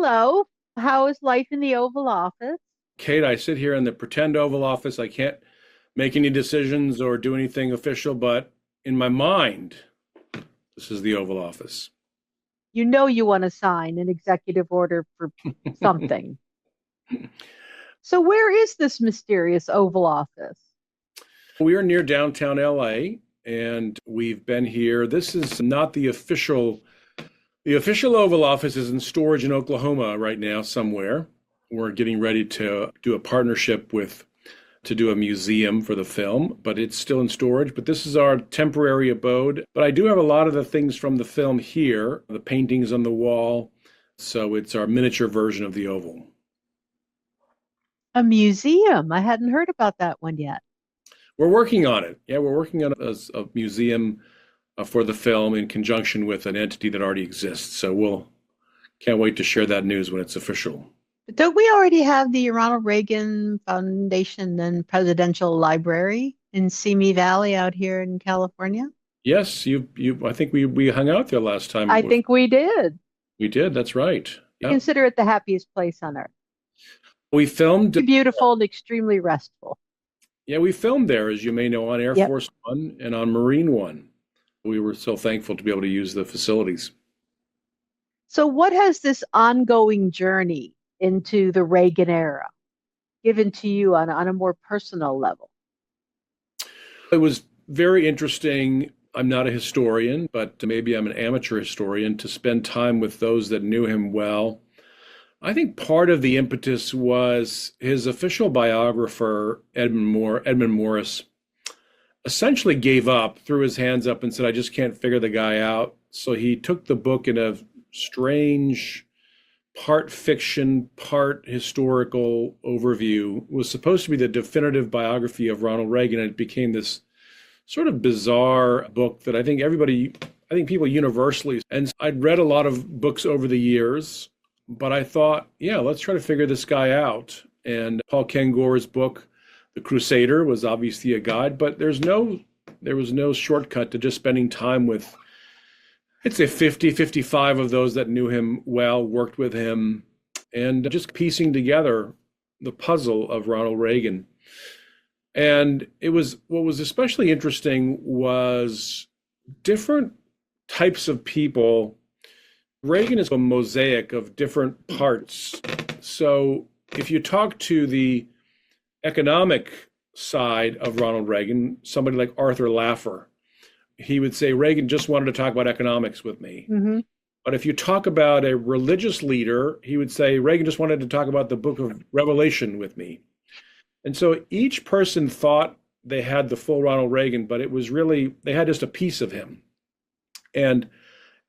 Hello. How is life in the Oval Office? Kate, I sit here in the pretend Oval Office. I can't make any decisions or do anything official, but in my mind, this is the Oval Office. You know you want to sign an executive order for something. So where is this mysterious Oval Office? We are near downtown LA and we've been here. This is not the official Oval Office is in storage in Oklahoma right now somewhere. We're getting ready to do a partnership to do a museum for the film, but it's still in storage. But this is our temporary abode. But I do have a lot of the things from the film here, the paintings on the wall. So it's our miniature version of the Oval. A museum. I hadn't heard about that one yet. We're working on it. Yeah, we're working on a museum for the film in conjunction with an entity that already exists. So we'll can't wait to share that news when it's official. But don't we already have the Ronald Reagan Foundation and Presidential Library in Simi Valley out here in California? Yes, you. I think we hung out there last time. I think we did. We did. That's right. I Yeah, consider it the happiest place on earth. we filmed. Beautiful and extremely restful. Yeah, we filmed there, as you may know, on Air Yep. Force One and on Marine One. We were so thankful to be able to use the facilities. So what has this ongoing journey into the Reagan era given to you on a more personal level? It was very interesting. I'm not a historian, but maybe I'm an amateur historian to spend time with those that knew him well. I think part of the impetus was his official biographer, Edmund Morris, essentially gave up, threw his hands up, and said, I just can't figure the guy out. So he took the book in a strange, part fiction, part historical overview. It was supposed to be the definitive biography of Ronald Reagan, and it became this sort of bizarre book that I think people universally, and I'd read a lot of books over the years, but I thought, yeah, let's try to figure this guy out. And Paul Kengore's book, The Crusader, was obviously a guide, but there was no shortcut to just spending time with, I'd say 50, 55 of those that knew him well, worked with him, and just piecing together the puzzle of Ronald Reagan. And what was especially interesting was different types of people. Reagan is a mosaic of different parts. So if you talk to the economic side of Ronald Reagan, somebody like Arthur Laffer, he would say Reagan just wanted to talk about economics with me. Hmm. But if you talk about a religious leader, he would say Reagan just wanted to talk about the book of Revelation with me. And so each person thought they had the full Ronald Reagan, but it was really, they had just a piece of him. And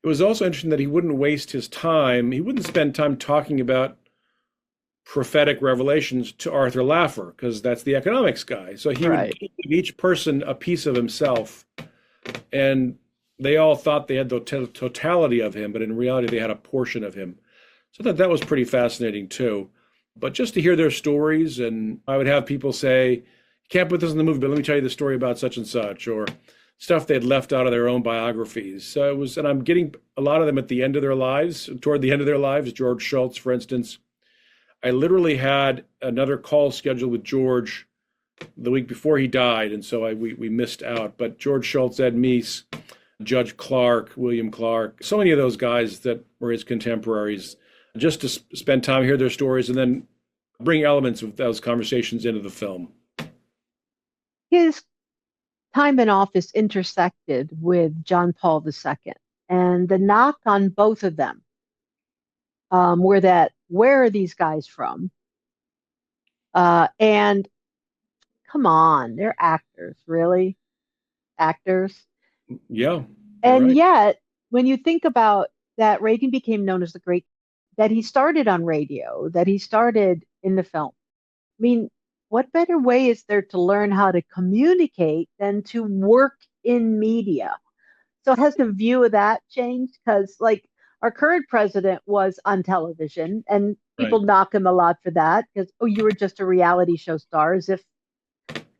it was also interesting that he wouldn't waste his time. He wouldn't spend time talking about prophetic revelations to Arthur Laffer, because that's the economics guy. So he would Right. give each person a piece of himself. And they all thought they had the totality of him, but in reality, they had a portion of him. So I thought that was pretty fascinating too. But just to hear their stories, and I would have people say, "You can't put this in the movie, but let me tell you the story about such and such," or stuff they had left out of their own biographies. So it was, and I'm getting a lot of them at the end of their lives, toward the end of their lives. George Shultz, for instance. I literally had another call scheduled with George the week before he died, and so we missed out. But George Shultz, Ed Meese, Judge Clark, William Clark, so many of those guys that were his contemporaries, just to spend time, hear their stories, and then bring elements of those conversations into the film. His time in office intersected with John Paul II, and the knock on both of them were that where are these guys from? And come on, they're actors, really, actors. Yeah, you're And right. yet, when you think about that, Reagan became known as the great, that he started on radio, that he started in the film. I mean, what better way is there to learn how to communicate than to work in media? So has the view of that changed? Because like our current president was on television and Right. people knock him a lot for that because, oh, you were just a reality show star, as if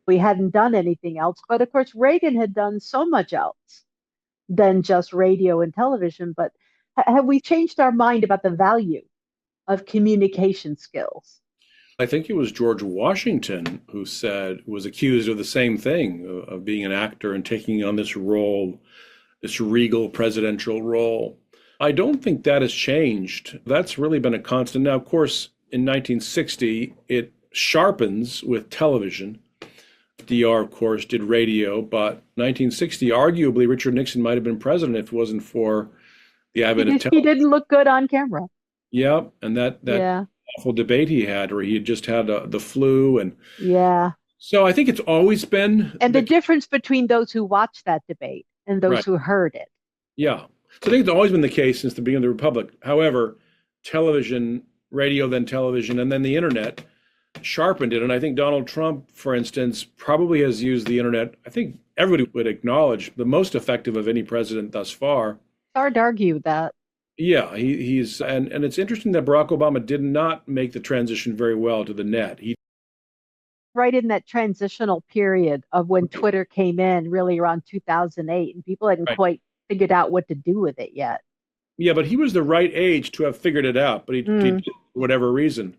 we hadn't done anything else. But of course, Reagan had done so much else than just radio and television. But have we changed our mind about the value of communication skills. I think it was George Washington who was accused of the same thing, of being an actor and taking on this role, this regal presidential role. I don't think that has changed. That's really been a constant. Now, of course, in 1960, it sharpens with television. DR, of course, did radio, but 1960, arguably, Richard Nixon might have been president if it wasn't for the advent of He television. didn't look good on camera. Yeah, and that Yeah, awful debate he had, where he had just had the flu, and yeah. so I think it's always been And the the difference between those who watched that debate and those right. who heard it. Yeah, so I think it's always been the case since the beginning of the republic. However, television, radio, then television, and then the internet sharpened it. And I think Donald Trump, for instance, probably has used the internet. I think everybody would acknowledge the most effective of any president thus far. It's hard to argue that. Yeah, he's and it's interesting that Barack Obama did not make the transition very well to the net. He Right in that transitional period of when Twitter came in, really around 2008, and people hadn't right. quite figured out what to do with it yet. Yeah, but he was the right age to have figured it out, but he didn't for whatever reason.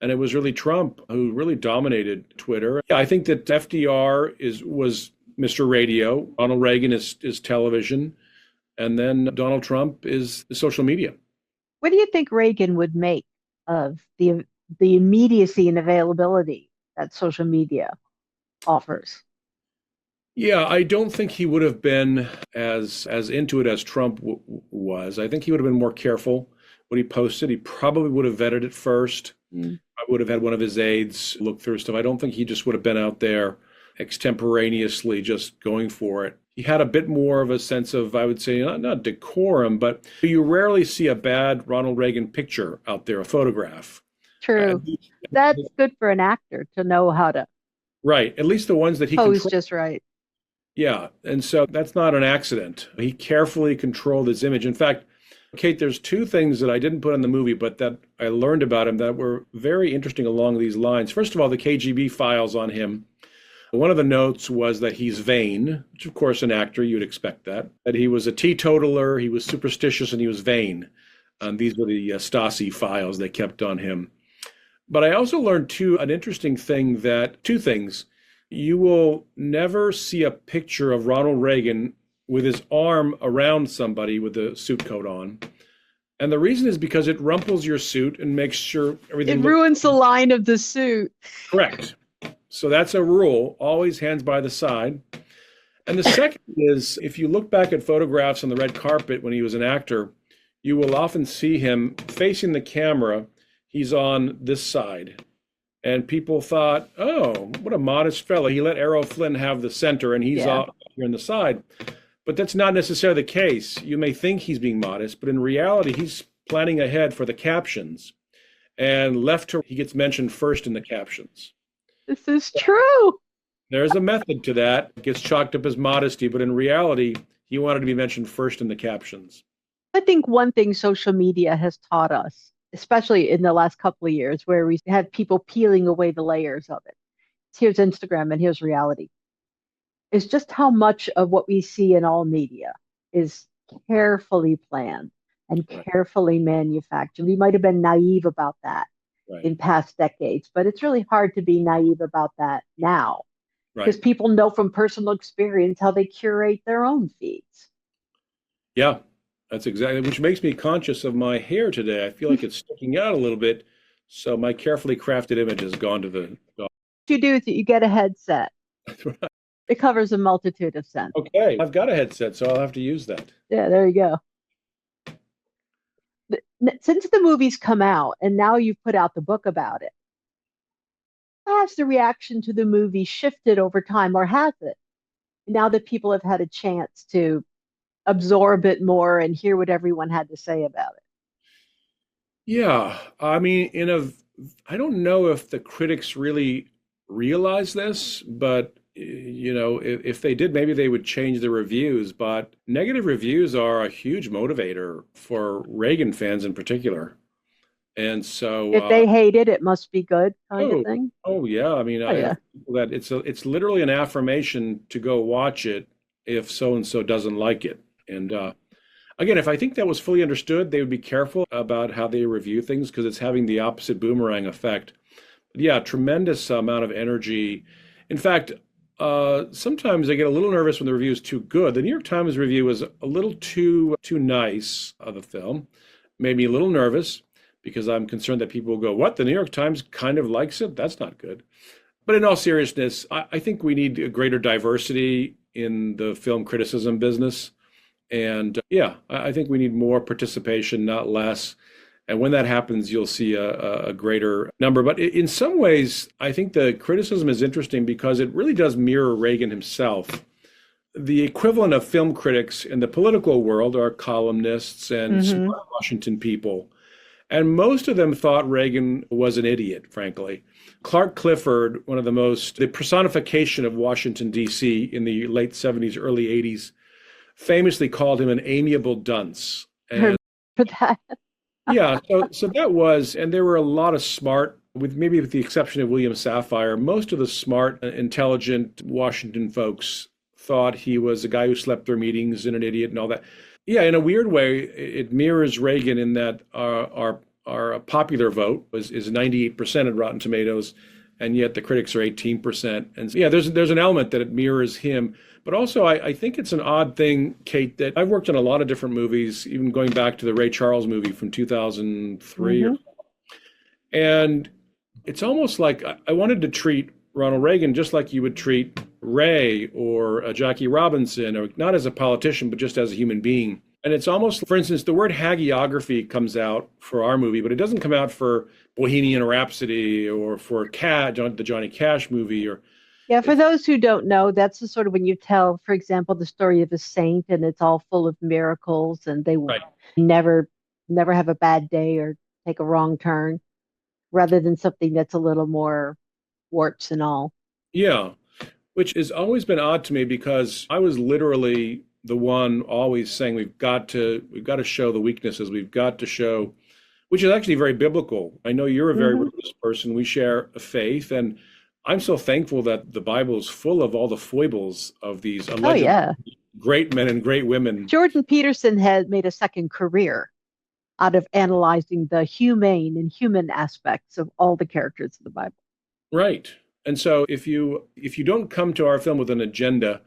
And it was really Trump who really dominated Twitter. Yeah, I think that FDR was Mr. Radio, Ronald Reagan is television, and then Donald Trump is the social media. What do you think Reagan would make of the immediacy and availability that social media offers? Yeah, I don't think he would have been as into it as Trump was. I think he would have been more careful what he posted. He probably would have vetted it first. I would have had one of his aides look through stuff. I don't think he just would have been out there extemporaneously just going for it. He had a bit more of a sense of, I would say, not decorum, but you rarely see a bad Ronald Reagan picture out there, a photograph. True. That's good for an actor to know how to Right. At least the ones that he pose controlled. just right. Yeah. And so that's not an accident. He carefully controlled his image. In fact, Kate, there's two things that I didn't put in the movie, but that I learned about him that were very interesting along these lines. First of all, the KGB files on him. One of the notes was that he's vain, which of course an actor, you'd expect that he was a teetotaler, he was superstitious, and he was vain. These were the Stasi files they kept on him. But I also learned an interesting thing two things. You will never see a picture of Ronald Reagan with his arm around somebody with a suit coat on. And the reason is because it rumples your suit and makes sure everything It ruins the line of the suit. correct. So that's a rule, always hands by the side. And the second is, if you look back at photographs on the red carpet when he was an actor, you will often see him facing the camera. He's on this side. And people thought, oh, what a modest fellow. He let Errol Flynn have the center and he's out here on the side. But that's not necessarily the case. You may think he's being modest, but in reality, he's planning ahead for the captions. And he gets mentioned first in the captions. This is true. There's a method to that. It gets chalked up as modesty, but in reality, he wanted to be mentioned first in the captions. I think one thing social media has taught us, especially in the last couple of years, where we have people peeling away the layers of it. Here's Instagram and here's reality. Is just how much of what we see in all media is carefully planned and carefully manufactured. We might have been naive about that in past decades, but it's really hard to be naive about that now because people know from personal experience how they curate their own feeds. Yeah, that's exactly, which makes me conscious of my hair today. I feel like it's sticking out a little bit. So my carefully crafted image has gone to the dog. What you do is you get a headset. It covers a multitude of scents. Okay, I've got a headset, so I'll have to use that. Yeah, there you go. Since the movie's come out and now you've put out the book about it, has the reaction to the movie shifted over time, or has it? Now that people have had a chance to absorb it more and hear what everyone had to say about it. Yeah, I mean, I don't know if the critics really realize this, but if they did, maybe they would change the reviews. But negative reviews are a huge motivator for Reagan fans in particular. And so if they hate it, it must be good kind of thing. Oh yeah. I mean, that it's literally an affirmation to go watch it if so and so doesn't like it. And Again, if I think that was fully understood, they would be careful about how they review things because it's having the opposite boomerang effect. Yeah, tremendous amount of energy. In fact, sometimes I get a little nervous when the review is too good. The New York Times review was a little too nice of the film. Made me a little nervous because I'm concerned that people will go, "What? The New York Times kind of likes it? That's not good." But in all seriousness, I think we need a greater diversity in the film criticism business. And yeah, I think we need more participation, not less. And when that happens, you'll see a greater number. But in some ways, I think the criticism is interesting because it really does mirror Reagan himself. The equivalent of film critics in the political world are columnists and Hmm. smart Washington people. And most of them thought Reagan was an idiot, frankly. Clark Clifford, the personification of Washington, D.C. in the late 70s, early 80s, famously called him an amiable dunce. For And that. yeah, so that was, and there were a lot of smart, with the exception of William Safire, most of the smart, intelligent Washington folks thought he was a guy who slept through meetings and an idiot and all that. Yeah, in a weird way, it mirrors Reagan in that our popular vote is 98% at Rotten Tomatoes, and yet the critics are 18%. And so, yeah, there's an element that it mirrors him. But also, I think it's an odd thing, Kate, that I've worked on a lot of different movies, even going back to the Ray Charles movie from 2003. Hmm. And it's almost like I wanted to treat Ronald Reagan just like you would treat Ray or Jackie Robinson, or not as a politician, but just as a human being. And it's almost, for instance, the word hagiography comes out for our movie, but it doesn't come out for Bohemian Rhapsody or for the Johnny Cash movie. Or Yeah, for those who don't know, that's the sort of when you tell, for example, the story of a saint and it's all full of miracles and they right, never never have a bad day or take a wrong turn, rather than something that's a little more warts and all. yeah, which has always been odd to me because I was literally the one always saying we've got to show the weaknesses, we've got to show, which is actually very biblical. I know you're a very Hmm. religious person. We share a faith, and I'm so thankful that the Bible is full of all the foibles of these Oh alleged yeah. great men and great women. Jordan Peterson had made a second career out of analyzing the humane and human aspects of all the characters of the Bible. Right. And so if you don't come to our film with an agenda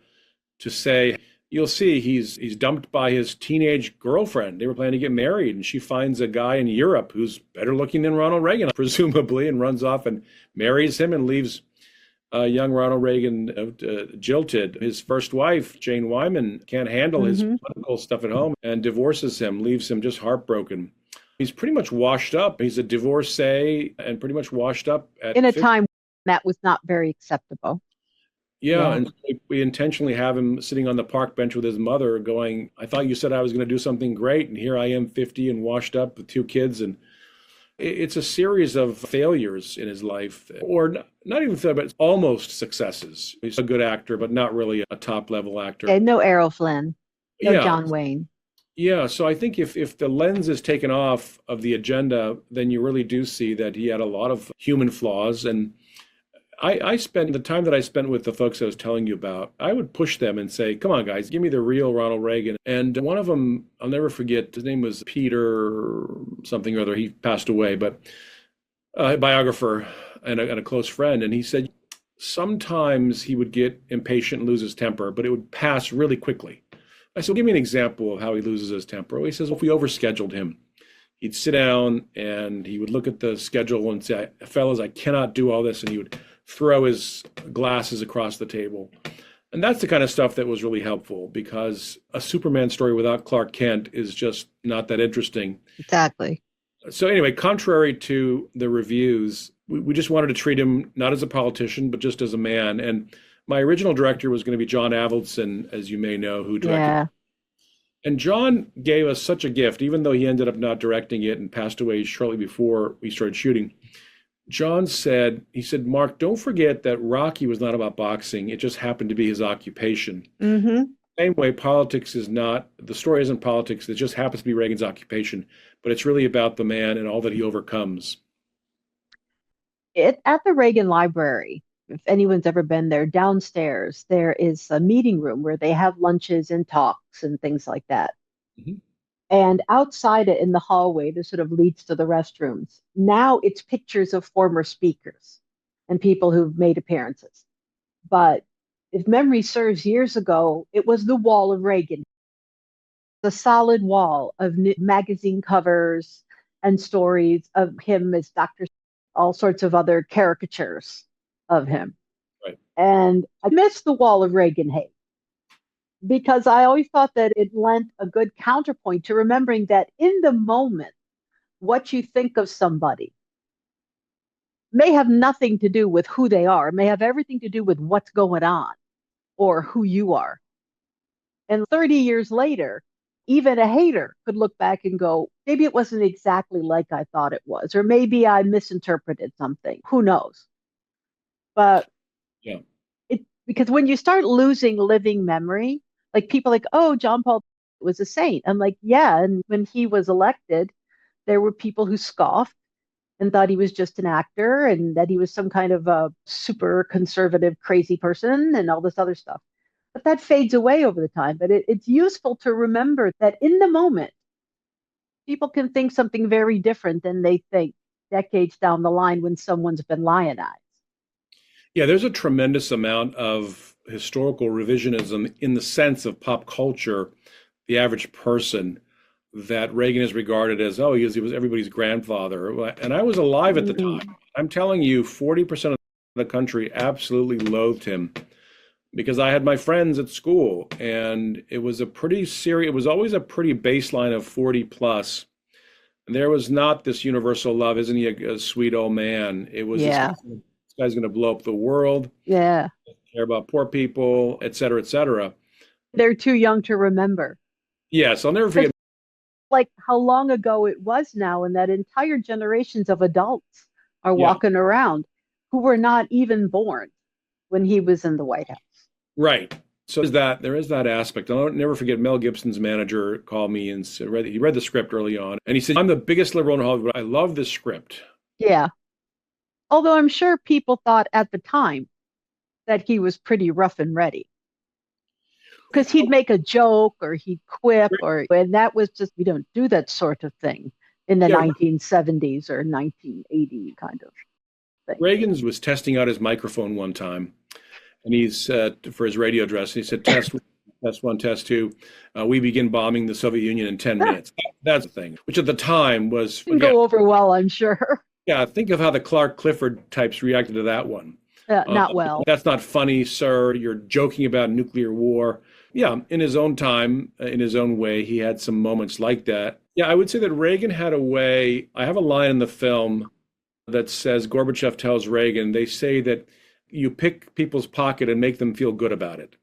to say, you'll see he's dumped by his teenage girlfriend. They were planning to get married, and she finds a guy in Europe who's better looking than Ronald Reagan, presumably, and runs off and marries him and leaves young Ronald Reagan jilted. His first wife, Jane Wyman, can't handle his Hmm. political stuff at home and divorces him, leaves him just heartbroken. He's pretty much washed up. He's a divorcee and pretty much washed up In at a 50. time that was not very acceptable. Yeah, Yeah. and we intentionally have him sitting on the park bench with his mother going, I thought you said I was going to do something great, and here I am 50 and washed up with two kids. And it's a series of failures in his life, or not even failure, but it's almost successes. He's a good actor, but not really a top level actor. And no Errol Flynn, no Yeah, John Wayne. yeah. So I think if the lens is taken off of the agenda, then you really do see that he had a lot of human flaws. And I spent the time that I spent with the folks I was telling you about, I would push them and say, come on, guys, give me the real Ronald Reagan. And one of them, I'll never forget, his name was Peter something or other. He passed away, but a biographer and a close friend. And he said sometimes he would get impatient and lose his temper, but it would pass really quickly. I said, well, give me an example of how he loses his temper. Well, he says, well, if we overscheduled him, he'd sit down and he would look at the schedule and say, fellas, I cannot do all this. And he would throw his glasses across the table. And that's the kind of stuff that was really helpful because a Superman story without Clark Kent is just not that interesting. Exactly. So, anyway, contrary to the reviews, we just wanted to treat him not as a politician, but just as a man. And my original director was going to be John Avildsen, as you may know, who directed. Yeah. And John gave us such a gift, even though he ended up not directing it and passed away shortly before we started shooting. John said, he said, Mark, don't forget that Rocky was not about boxing. It just happened to be his occupation. Hmm. Same way, politics is not, the story isn't politics. It just happens to be Reagan's occupation, but it's really about the man and all that he overcomes. It at the Reagan Library, if anyone's ever been there, downstairs, there is a meeting room where they have lunches and talks and things like that. Mhm. And outside it in the hallway that sort of leads to the restrooms, now it's pictures of former speakers and people who've made appearances. But if memory serves, years ago, it was the wall of Reagan, the solid wall of magazine covers and stories of him as Dr. All sorts of other caricatures of him. Right. And I miss the wall of Reagan hate because I always thought that it lent a good counterpoint to remembering that in the moment, what you think of somebody may have nothing to do with who they are, may have everything to do with what's going on or who you are. And 30 years later, even a hater could look back and go, maybe it wasn't exactly like I thought it was, or maybe I misinterpreted something. Who knows? But Yeah. because when you start losing living memory, like people like, oh, John Paul was a saint. I'm like, yeah. And when he was elected, there were people who scoffed and thought he was just an actor and that he was some kind of a super conservative, crazy person and all this other stuff. But that fades away over the time. But it's useful to remember that in the moment, people can think something very different than they think decades down the line when someone's been lionized. Yeah, there's a tremendous amount of historical revisionism in the sense of pop culture, the average person, that Reagan is regarded as, oh, he was everybody's grandfather. And I was alive at the Mhm. time. I'm telling you, 40% of the country absolutely loathed him because I had my friends at school, and it was a pretty serious, it was always a pretty baseline of 40 plus. And there was not this universal love, isn't he a sweet old man? It was Yeah. this guy's going to blow up the world, Yeah. care about poor people, et cetera, et cetera. They're too young to remember. Yes, I'll never Because forget. like how long ago it was now, and that entire generations of adults are Yeah, walking around who were not even born when he was in the White House. right. So there is that aspect. I'll never forget Mel Gibson's manager called me and said, he read the script early on, and he said, I'm the biggest liberal in Hollywood. I love this script. Yeah. Although I'm sure people thought at the time that he was pretty rough and ready because he'd make a joke or he'd quip or and that was just we don't do that sort of thing in the Yeah, 1970s or 1980 kind of thing. Reagan was testing out his microphone one time, and he's for his radio address. He said, test one, test two. We begin bombing the Soviet Union in 10 minutes. That's the thing, which at the time was, Didn't again, go over well, I'm sure. yeah, think of how the Clark Clifford types reacted to that one. Not well. That's not funny, sir. You're joking about nuclear war. Yeah, in his own time, in his own way, he had some moments like that. Yeah, I would say that Reagan had a way. I have a line in the film that says Gorbachev tells Reagan, they say that you pick people's pocket and make them feel good about it.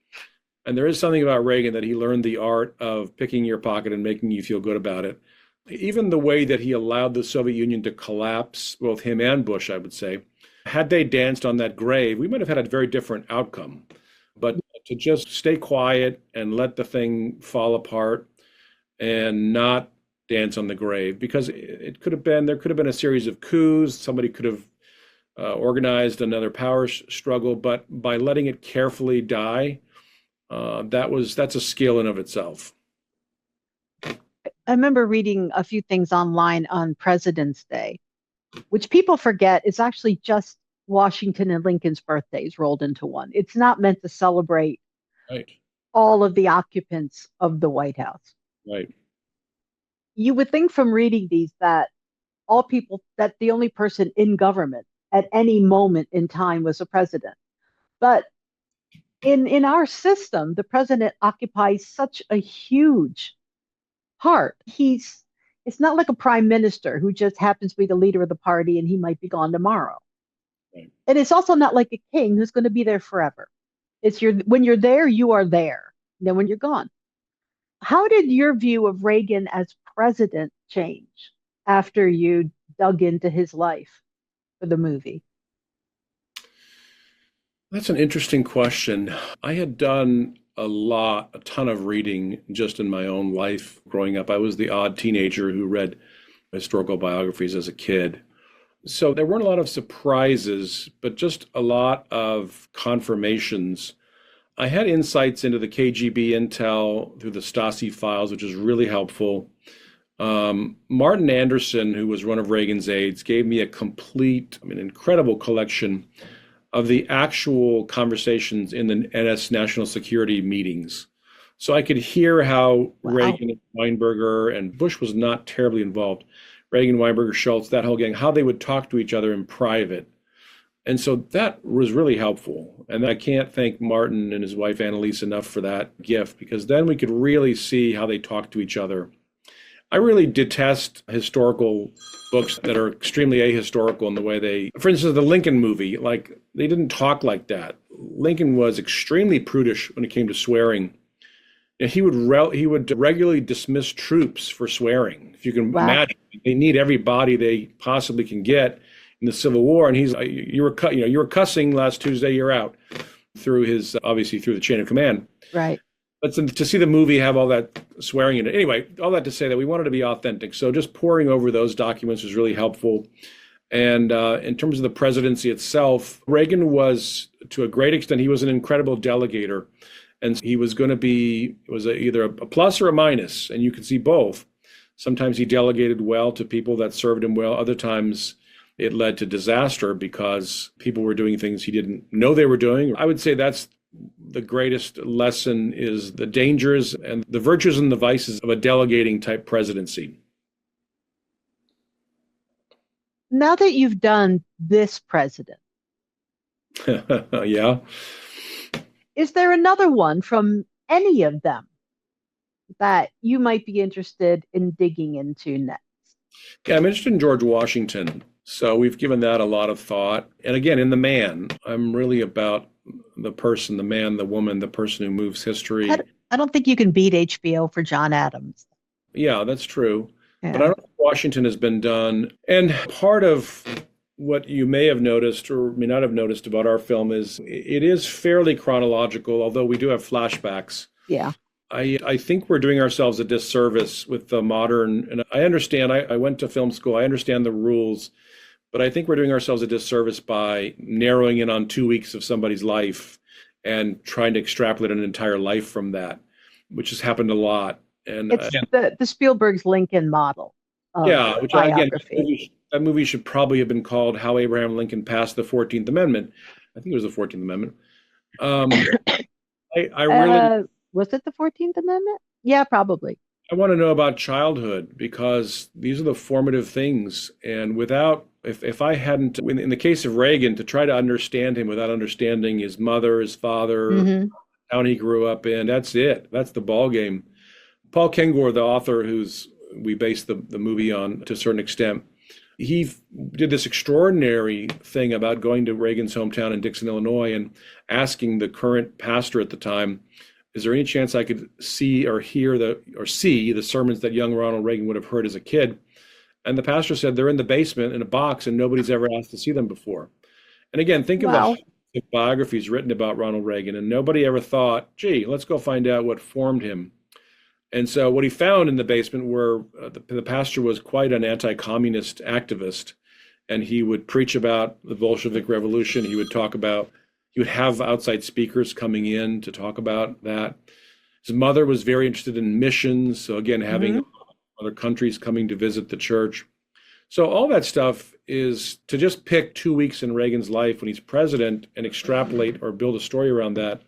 And there is something about Reagan that he learned the art of picking your pocket and making you feel good about it. Even the way that he allowed the Soviet Union to collapse, both him and Bush, I would say, had they danced on that grave, we might have had a very different outcome. But to just stay quiet and let the thing fall apart and not dance on the grave, because there could have been a series of coups. Somebody could have organized another power struggle, but by letting it carefully die, that's a skill in of itself. I remember reading a few things online on President's Day, which people forget is actually just Washington and Lincoln's birthdays rolled into one. It's not meant to celebrate Right, all of the occupants of the White House. right. You would think from reading these that all people, that the only person in government at any moment in time was a president. But in our system, the president occupies such a huge part. It's not like a prime minister who just happens to be the leader of the party and he might be gone tomorrow. Right. And it's also not like a king who's going to be there forever. It's when you're there, you are there. And then when you're gone. How did your view of Reagan as president change after you dug into his life for the movie? That's an interesting question. I had done a ton of reading just in my own life growing up. I was the odd teenager who read historical biographies as a kid. So there weren't a lot of surprises, but just a lot of confirmations I had insights into the KGB intel through the Stasi files, which is really helpful. Martin Anderson, who was one of Reagan's aides, gave me a complete, I mean, incredible collection of the actual conversations in the NS national security meetings. So I could hear how Wow. Reagan and Weinberger, and Bush was not terribly involved, Reagan, Weinberger, Schultz, that whole gang, how they would talk to each other in private. And so that was really helpful. And I can't thank Martin and his wife Annalise enough for that gift, because then we could really see how they talk to each other. I really detest historical books that are extremely ahistorical in the way they, for instance, the Lincoln movie, like they didn't talk like that. Lincoln was extremely prudish when it came to swearing. And he would regularly dismiss troops for swearing. If you can Wow. imagine, they need every body they possibly can get in the Civil War, and you were cussing last Tuesday, you're out, through his obviously through the chain of command. Right. But to see the movie have all that swearing in it. Anyway, all that to say that we wanted to be authentic. So just poring over those documents was really helpful. And in terms of the presidency itself, Reagan was, to a great extent, he was an incredible delegator. And he was going to be, it was either a plus or a minus, and you could see both. Sometimes he delegated well to people that served him well. Other times it led to disaster because people were doing things he didn't know they were doing. I would say that's the greatest lesson, is the dangers and the virtues and the vices of a delegating type presidency. Now that you've done this president, Yeah. is there another one from any of them that you might be interested in digging into next? Yeah, I'm interested in George Washington. So we've given that a lot of thought. And again, in the man, I'm really about the person, the man, the woman, the person who moves I, history. I don't think you can beat HBO for John Adams. Yeah, that's true. But I Yeah. don't think Washington has been done. And part of what you may have noticed or may not have noticed about our film is it is fairly chronological, although we do have flashbacks. Yeah. I think we're doing ourselves a disservice with the modern, and I understand, I went to film school, I understand the rules, but I think we're doing ourselves a disservice by narrowing in on 2 weeks of somebody's life and trying to extrapolate an entire life from that, which has happened a lot. And It's the Spielberg's Lincoln model of yeah, which again, biography. that movie should probably have been called How Abraham Lincoln Passed the 14th Amendment. I think it was the 14th Amendment. Um, I really Was it the 14th Amendment? Yeah, probably. I want to know about childhood, because these are the formative things. And if I hadn't, in the case of Reagan, to try to understand him without understanding his mother, his father, Hmm. town he grew up in, that's it. That's the ball game. Paul Kengor, the author who's we based the movie on to a certain extent, he did this extraordinary thing about going to Reagan's hometown in Dixon, Illinois, and asking the current pastor at the time, is there any chance I could see or hear or see the sermons that young Ronald Reagan would have heard as a kid? And the pastor said they're in the basement in a box and nobody's ever asked to see them before. And again, think of Wow. the biographies written about Ronald Reagan, and nobody ever thought, gee, let's go find out what formed him. And so what he found in the basement were the pastor was quite an anti-communist activist, and he would preach about the Bolshevik Revolution. He would have outside speakers coming in to talk about that. His mother was very interested in missions, so again, having Hmm. other countries coming to visit the church. So all that stuff is to just pick 2 weeks in Reagan's life when he's president and extrapolate or build a story around that.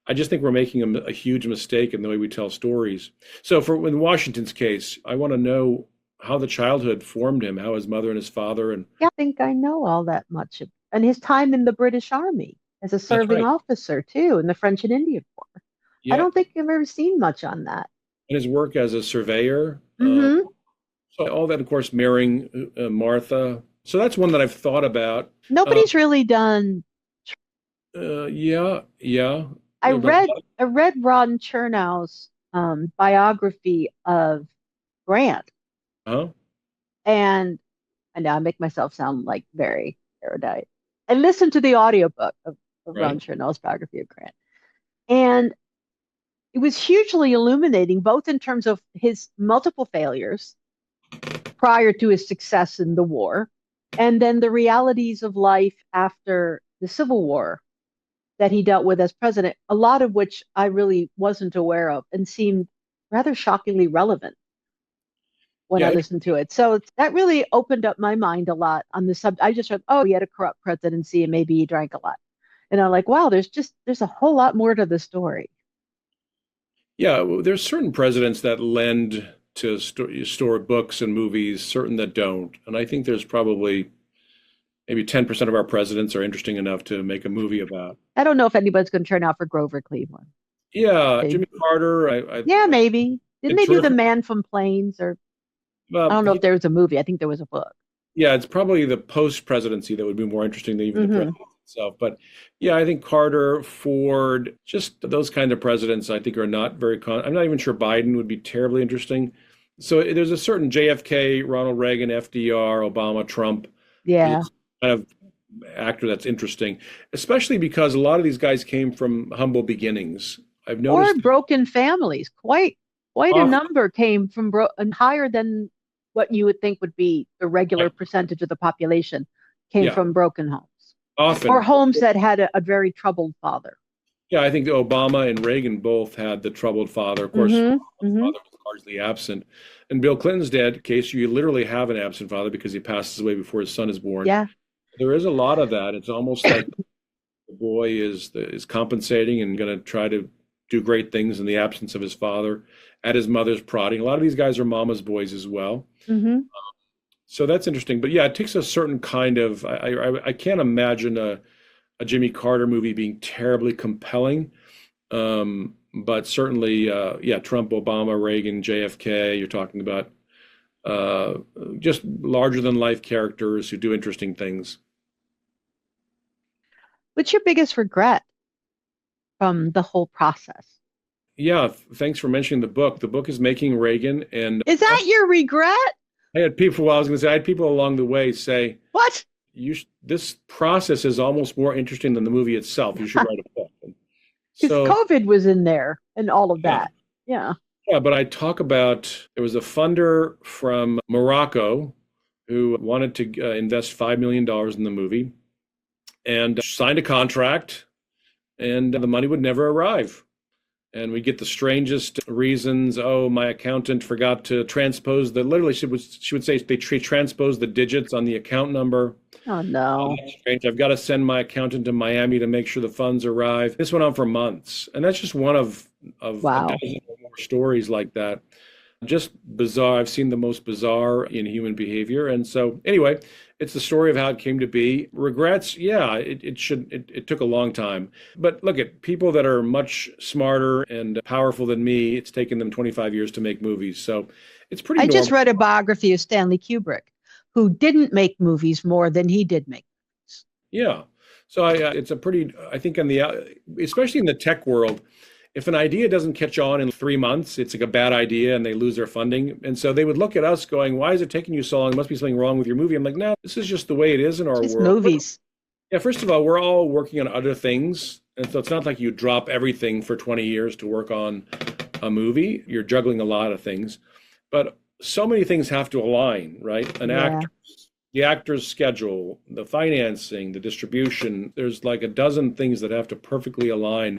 I just think we're making a huge mistake in the way we tell stories. So in Washington's case, I want to know how the childhood formed him, how his mother and his father, and Yeah, I think I know all that much. And his time in the British Army as a that's serving right. officer, too, in the French and Indian War. I Yeah, don't think I've ever seen much on that. and his work as a surveyor. Hmm. So all that, of course, marrying Martha. So that's one that I've thought about. Uh, Nobody's really done. yeah, yeah. I There have been a read lot I read Ron Chernow's biography of Grant, huh? and I know I make myself sound like very erudite. I listened to the audiobook of Ron Right. Chernow's biography of Grant, and it was hugely illuminating, both in terms of his multiple failures prior to his success in the war, and then the realities of life after the Civil War. that he dealt with as president, a lot of which I really wasn't aware of and seemed rather shockingly relevant when I Yeah, listened to it. So that really opened up my mind a lot on the subject. I just heard, oh, he had a corrupt presidency and maybe he drank a lot. And I'm like, wow, there's a whole lot more to the story. yeah. Well, there's certain presidents that lend to store books and movies, certain that don't. And I think there's probably maybe 10% of our presidents are interesting enough to make a movie about. I don't know if anybody's going to turn out for Grover Cleveland. Yeah, They, Jimmy Carter, I yeah, maybe. Didn't been they do The terrific. Man from Plains? Or I don't know if He, there was a movie. I think there was a book. yeah, it's probably the post-presidency that would be more interesting than even the Hmm. presidency itself. But yeah, I think Carter, Ford, just those kind of presidents, I think are not very I'm not even sure Biden would be terribly interesting. So there's a certain JFK, Ronald Reagan, FDR, Obama, Trump. There's Yeah. a kind of actor that's interesting, especially because a lot of these guys came from humble beginnings. I've Or noticed broken families. Quite a often, number came from and higher than what you would think would be the regular percentage of the population came yeah, from broken homes or often. homes that had a very troubled father. Yeah, I think Obama and Reagan both had the troubled father. Of course, Hmm. Obama's Hmm. father was largely absent. And Bill Clinton's dead case, you literally have an absent father because he passes away before his son is born. Yeah. There is a lot of that. It's almost like the boy is compensating and going to try to do great things in the absence of his father at his mother's prodding. A lot of these guys are mama's boys as well. Hmm. So that's interesting. But yeah, it takes a certain kind of, I can't imagine a Jimmy Carter movie being terribly compelling. But certainly, yeah, Trump, Obama, Reagan, JFK, you're talking about uh, just larger than life characters who do interesting things. What's your biggest regret from the whole process? Yeah, thanks for mentioning the book. The book is Making Reagan, and Is that your regret? I had people. Well, I was going to say, I had people along the way say, What? This process is almost more interesting than the movie itself. You should write a book." And Because so, COVID was in there and all of yeah, that. Yeah. yeah. But I talk about there was a funder from Morocco who wanted to invest $5 million in the movie and signed a contract, and the money would never arrive. And we get the strangest reasons. Oh, my accountant forgot to transpose literally she would say they transposed the digits on the account number. Oh Oh, no. that's strange. I've got to send my accountant to Miami to make sure the funds arrive. This went on for months. And that's just one of a Wow. dozen or more stories like that. Just bizarre. I've seen the most bizarre in human behavior. And so anyway, it's the story of how it came to be. Regrets, yeah, it took a long time. But look at people that are much smarter and powerful than me, it's taken them 25 years to make movies. So it's pretty I just normal. read a biography of Stanley Kubrick, who didn't make movies more than he did make movies. Yeah. So it's a pretty, I think in the, especially in the tech world, if an idea doesn't catch on in 3 months, it's like a bad idea and they lose their funding. And so they would look at us going, why is it taking you so long? There must be something wrong with your movie. I'm like, no, this is just the way it is in our Just world. movies. Yeah, first of all, we're all working on other things. And so it's not like you drop everything for 20 years to work on a movie. You're juggling a lot of things. But so many things have to align, right? Yeah. The actor's schedule, the financing, the distribution. There's like a dozen things that have to perfectly align.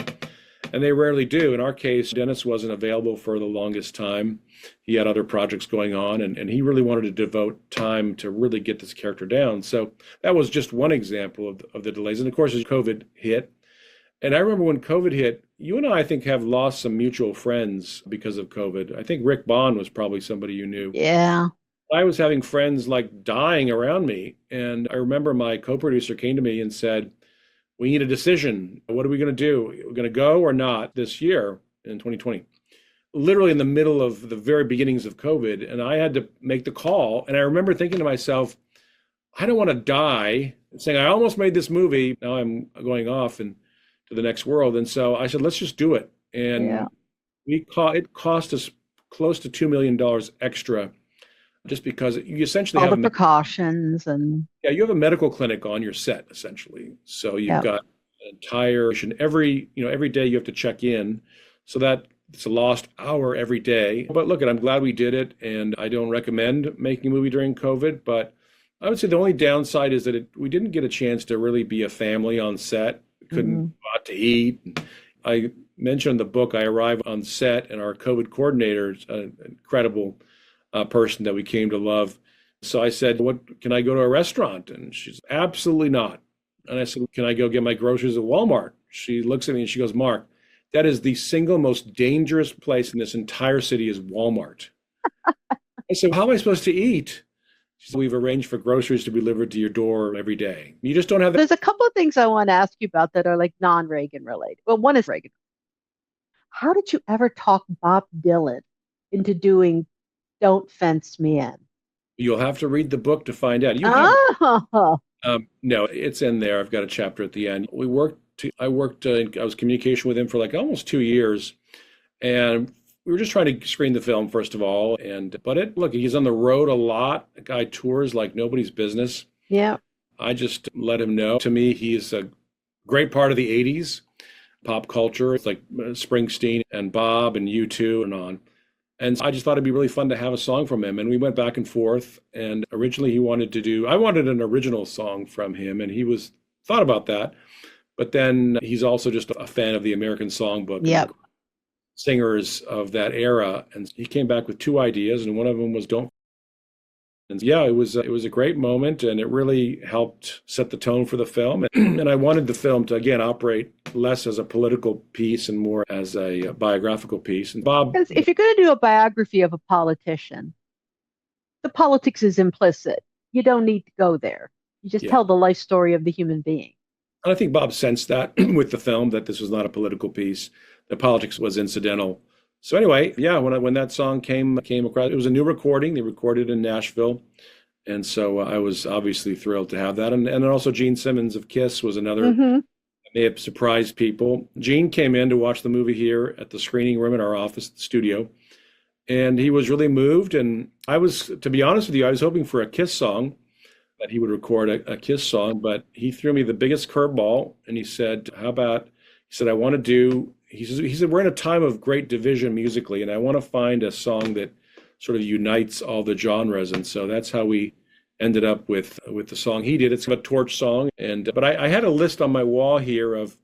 And they rarely do. In our case, Dennis wasn't available for the longest time. He had other projects going on, and he really wanted to devote time to really get this character down. So that was just one example of the delays. And of course, as COVID hit, and I remember when COVID hit, you and I think have lost some mutual friends because of COVID. I think Rick Bond was probably somebody you knew. Yeah. I was having friends like dying around me. And I remember my co-producer came to me and said, we need a decision. What are we going to do? We're going to go or not this year in 2020. Literally in the middle of the very beginnings of COVID. And I had to make the call. And I remember thinking to myself, I don't want to die saying, I almost made this movie. Now I'm going off and to the next world. And so I said, let's just do it. Yeah. And it cost us close to $2 million extra just because you essentially All have the precautions and yeah, you have a medical clinic on your set essentially. So you've yeah. got an entire every day you have to check in. So that it's a lost hour every day. But look, I'm glad we did it, and I don't recommend making a movie during COVID. But I would say the only downside is that we didn't get a chance to really be a family on set. We couldn't Hmm. go out to eat. I mentioned in the book, I arrived on set, and our COVID coordinator, an incredible person that we came to love. So I said, "What can I go to a restaurant?" And she's absolutely not. And I said, "Can I go get my groceries at Walmart?" She looks at me and she goes, "Mark, that is the single most dangerous place in this entire city is Walmart." I said, "How am I supposed to eat?" She said, "We've arranged for groceries to be delivered to your door every day. You just don't have that." There's a couple of things I want to ask you about that are like non-Reagan related. Well, one is Reagan. How did you ever talk Bob Dylan into doing Don't Fence Me In? You'll have to read the book to find out. You have Oh, no, it's in there. I've got a chapter at the end. I worked, I was in communication with him for like almost 2 years. And we were just trying to screen the film, first of all. Look, he's on the road a lot. The guy tours like nobody's business. yeah. I just let him know. To me, he's a great part of the 80s pop culture. It's like Springsteen and Bob and U2 and on. And I just thought it'd be really fun to have a song from him. And we went back and forth. And originally I wanted an original song from him. And thought about that. But then he's also just a fan of the American Songbook. Yep. Singers of that era. And he came back with two ideas. And one of them was Don't. And yeah, it was a great moment, and it really helped set the tone for the film. And I wanted the film to again operate less as a political piece and more as a biographical piece. And Bob, Because if you're going to do a biography of a politician, the politics is implicit. You don't need to go there. You just yeah, tell the life story of the human being. and I think Bob sensed that with the film that this was not a political piece. The politics was incidental. So anyway, yeah, when that song came across, it was a new recording. They recorded in Nashville, and so I was obviously thrilled to have that. And then also Gene Simmons of Kiss was another Hmm. that may have surprised people. Gene came in to watch the movie here at the screening room in our office, the studio, and he was really moved. And to be honest with you, I was hoping for a Kiss song, that he would record a Kiss song, but he threw me the biggest curveball, and he said, "How about?" He said, "I want to do." He said, "We're in a time of great division musically, and I want to find a song that sort of unites all the genres." And so that's how we ended up with the song he did. It's a torch song, but I had a list on my wall here of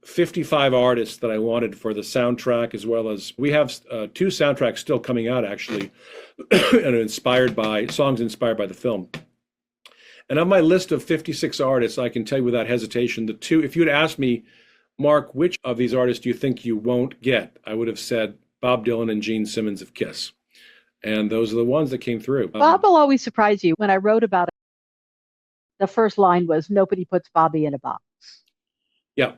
55 artists that I wanted for the soundtrack, as well as we have two soundtracks still coming out actually, and inspired by the film. And on my list of 56 artists, I can tell you without hesitation, if you'd asked me, "Mark, which of these artists do you think you won't get?" I would have said Bob Dylan and Gene Simmons of Kiss. And those are the ones that came through. Bob will always surprise you. When I wrote about it, the first line was, "Nobody puts Bobby in a box." Yeah,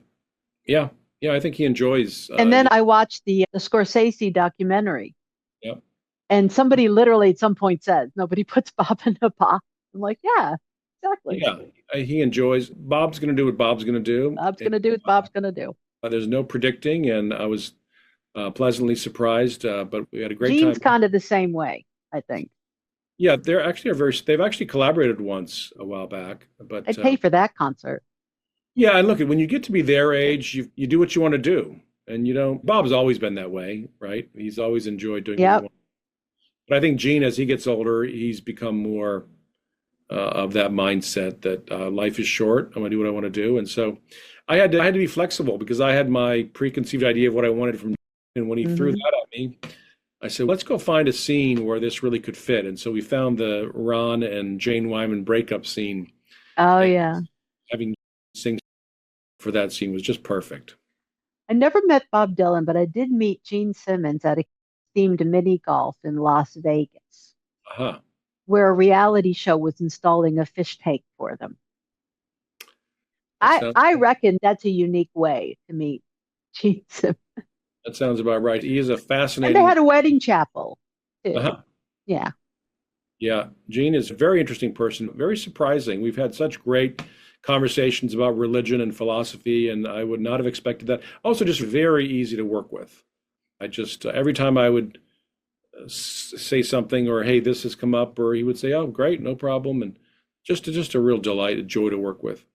yeah, yeah. I think he enjoys. And then I watched the Scorsese documentary, Yeah, and somebody literally at some point says, "Nobody puts Bob in a box." I'm like, yeah, exactly. yeah. He enjoys. Bob's going to do what Bob's going to do. Bob's going to do what Bob's going to do. There's no predicting, and I was pleasantly surprised. But we had a great Gene's time. kind of the same way, I think. Yeah, they've actually collaborated once a while back. But I'd pay for that concert. yeah, and look, when you get to be their age, you do what you want to do, and you don't. Bob's always been that way, right? He's always enjoyed doing what he Yep. wants. But I think Gene, as he gets older, he's become more of that mindset that life is short. I'm going to do what I want to do, and so I had to be flexible because I had my preconceived idea of what I wanted from. And when he threw Hmm. that at me, I said, "Let's go find a scene where this really could fit." And so we found the Ron and Jane Wyman breakup scene. Oh, And yeah. having sing for that scene was just perfect. I never met Bob Dylan, but I did meet Gene Simmons at a themed mini golf in Las Vegas, Uh-huh. where a reality show was installing a fish tank for them. That I, sounds I reckon that's a unique way to meet Gene Simmons. that sounds about right. He is a And they fascinating. had a wedding chapel too. Uh-huh. Yeah. Yeah, Gene is a very interesting person, very surprising. We've had such great conversations about religion and philosophy, and I would not have expected that. Also, just very easy to work with. I just every time I would say something, or "Hey, this has come up," or he would say, "Oh, great, no problem," and just a real delight, a joy to work with.